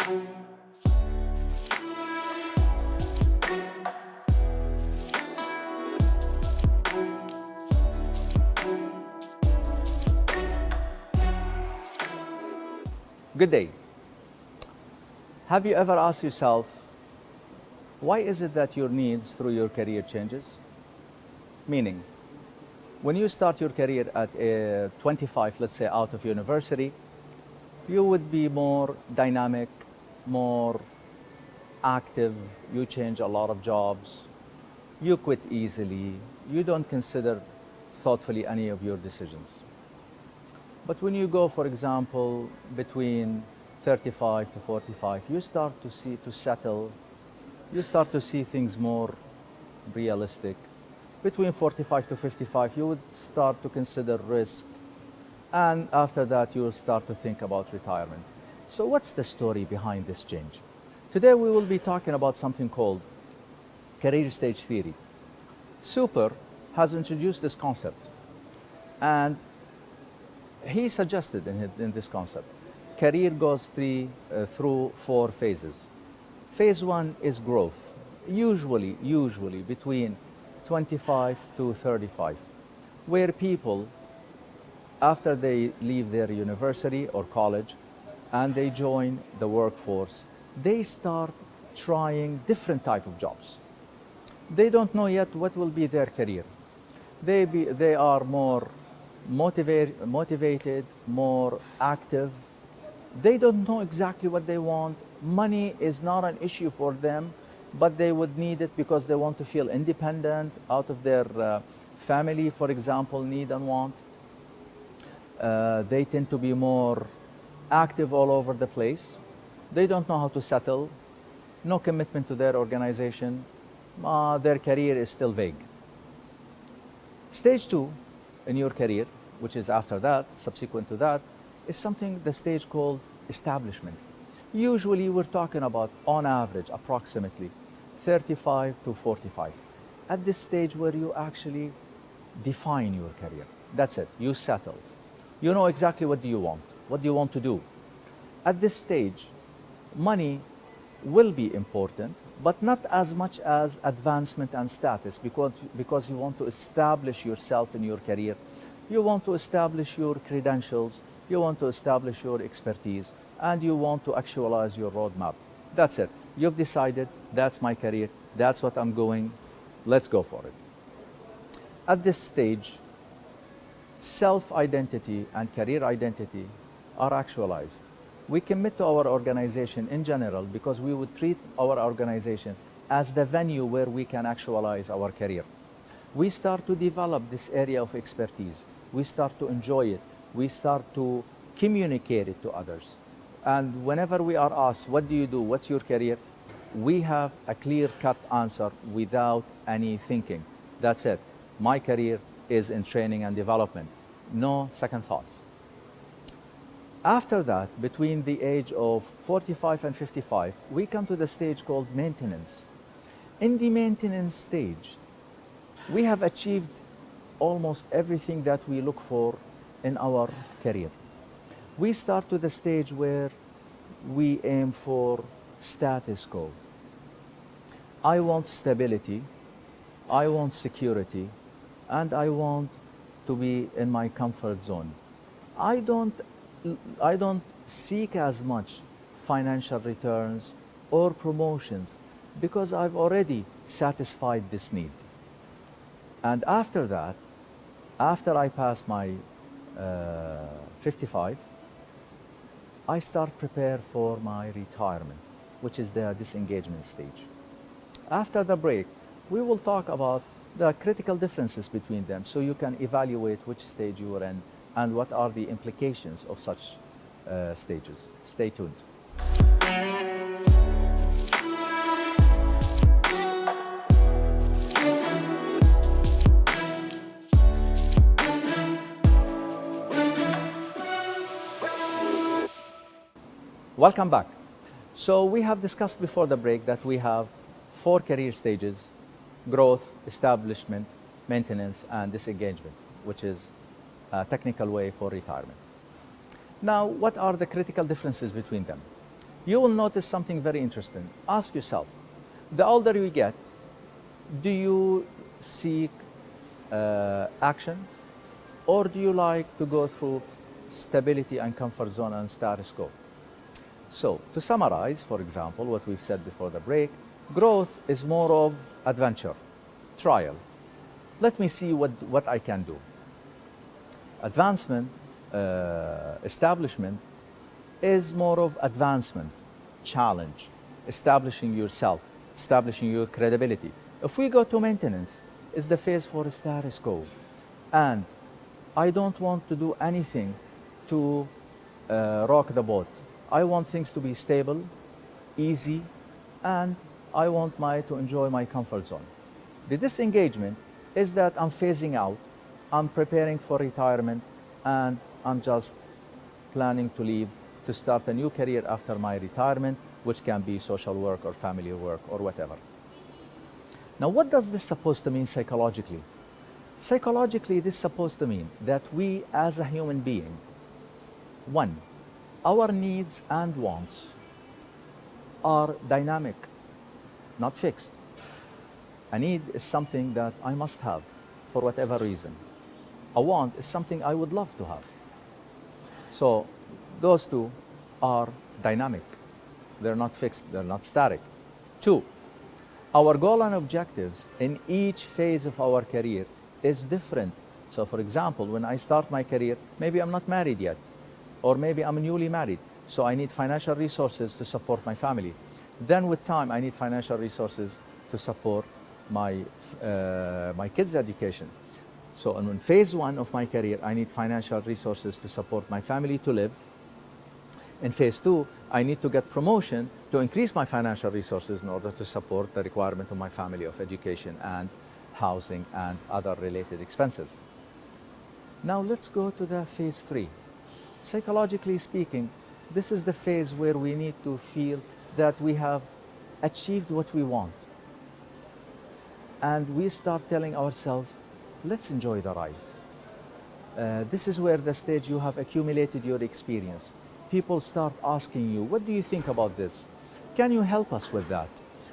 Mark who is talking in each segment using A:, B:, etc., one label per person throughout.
A: Good day. Have you ever asked yourself, why is it that your needs through your career changes? Meaning, when you start your career at 25, let's say out of university, you would be more dynamic, more active, you change a lot of jobs, you quit easily, you don't consider thoughtfully any of your decisions. But when you go, for example, between 35 to 45, you start to settle, you start to see things more realistic. Between 45 to 55, you would start to consider risk. And after that, you will start to think about retirement. So what's the story behind this change? Today, we will be talking about something called career stage theory. Super has introduced this concept. And he suggested in this concept, career goes through 4 phases. Phase 1 is growth, usually between 25 to 35, where people, after they leave their university or college and they join the workforce, they start trying different type of jobs. They don't know yet what will be their career. They are more motivated, more active. They don't know exactly what they want. Money is not an issue for them, but they would need it because they want to feel independent out of their family, for example, need and want. They tend to be more active all over the place. They don't know how to settle, no commitment to their organization. Their career is still vague. Stage 2 in your career, which is after that, subsequent to that, is something, the stage called establishment. Usually we're talking about, on average, approximately 35 to 45. At this stage where you actually define your career. That's it, you settle. You know exactly what do you want to do. At this stage, money will be important, but not as much as advancement and status, because you want to establish yourself in your career. You want to establish your credentials, you want to establish your expertise, and you want to actualize your roadmap. That's it. You've decided, that's my career, that's what I'm going, let's go for it. At this stage, self-identity and career identity are actualized. We commit to our organization in general because we would treat our organization as the venue where we can actualize our career. We start to develop this area of expertise. We start to enjoy it. We start to communicate it to others. And whenever we are asked, what do you do? What's your career? We have a clear-cut answer without any thinking. That's it. My career is in training and development. No second thoughts. After that, between the age of 45 and 55, we come to the stage called maintenance. In the maintenance stage, we have achieved almost everything that we look for in our career. We start to the stage where we aim for status quo. I want stability, I want security, and I want to be in my comfort zone. I don't seek as much financial returns or promotions because I've already satisfied this need. And after that, after I pass my 55, I start prepare for my retirement, which is the disengagement stage. After the break, we will talk about the critical differences between them so you can evaluate which stage you are in and what are the implications of such stages. Stay tuned. Welcome back. So we have discussed before the break that we have 4 career stages: growth, establishment, maintenance, and disengagement, which is a technical way for retirement. Now, what are the critical differences between them? you will notice something very interesting. Ask yourself, the older you get, do you seek action, or do you like to go through stability and comfort zone and status quo? So to summarize, for example, what we've said before the break, growth is more of adventure, trial. Let me see what I can do. Advancement, establishment is more of advancement, challenge, establishing yourself, establishing your credibility. If we go to maintenance, is the phase for status quo. And I don't want to do anything to rock the boat. I want things to be stable, easy, and I want to enjoy my comfort zone. The disengagement is that I'm phasing out, I'm preparing for retirement, and I'm just planning to leave to start a new career after my retirement, which can be social work or family work or whatever. Now, what does this supposed to mean psychologically? Psychologically, this is supposed to mean that we as a human being, one, our needs and wants are dynamic, not fixed. A need is something that I must have for whatever reason. A want is something I would love to have. So those two are dynamic. They're not fixed, they're not static. Two, our goal and objectives in each phase of our career is different. So for example, when I start my career, maybe I'm not married yet, or maybe I'm newly married. So I need financial resources to support my family. Then with time, I need financial resources to support my kids' education. So in phase one of my career, I need financial resources to support my family to live. In phase two, I need to get promotion to increase my financial resources in order to support the requirement of my family of education and housing and other related expenses. Now let's go to the phase three. Psychologically speaking, this is the phase where we need to feel that we have achieved what we want. And we start telling ourselves, let's enjoy the ride. This is where the stage you have accumulated your experience. People start asking you, what do you think about this? Can you help us with that?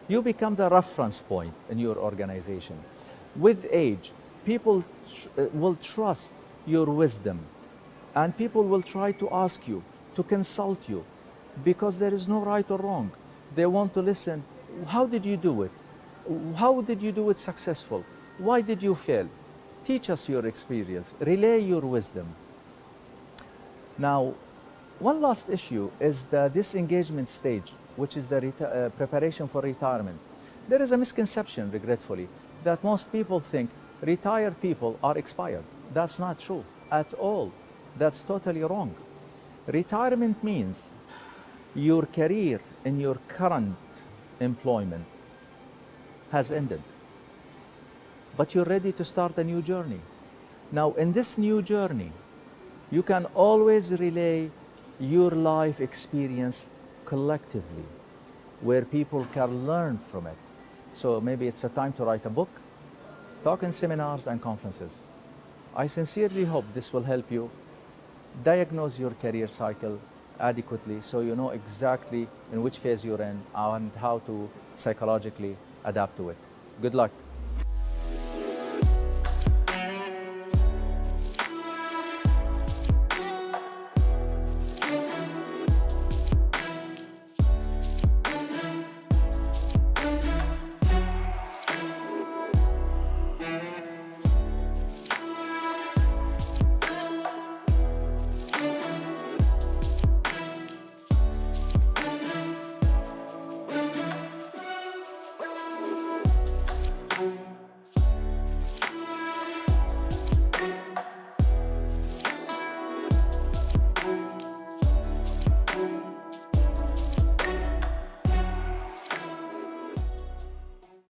A: You become the reference point in your organization. With age, people will trust your wisdom, and people will try to ask you, to consult you, because there is no right or wrong. They want to listen. How did you do it? How did you do it successful? Why did you fail? Teach us your experience. Relay your wisdom. Now, one last issue is the disengagement stage, which is the preparation for retirement. There is a misconception, regretfully, that most people think retired people are expired. That's not true at all. That's totally wrong. Retirement means your career in your current employment has ended, but you're ready to start a new journey. Now, in this new journey, you can always relay your life experience collectively, where people can learn from it. So maybe it's a time to write a book, talk in seminars and conferences. I sincerely hope this will help you diagnose your career cycle adequately so you know exactly in which phase you're in and how to psychologically adapt to it. Good luck.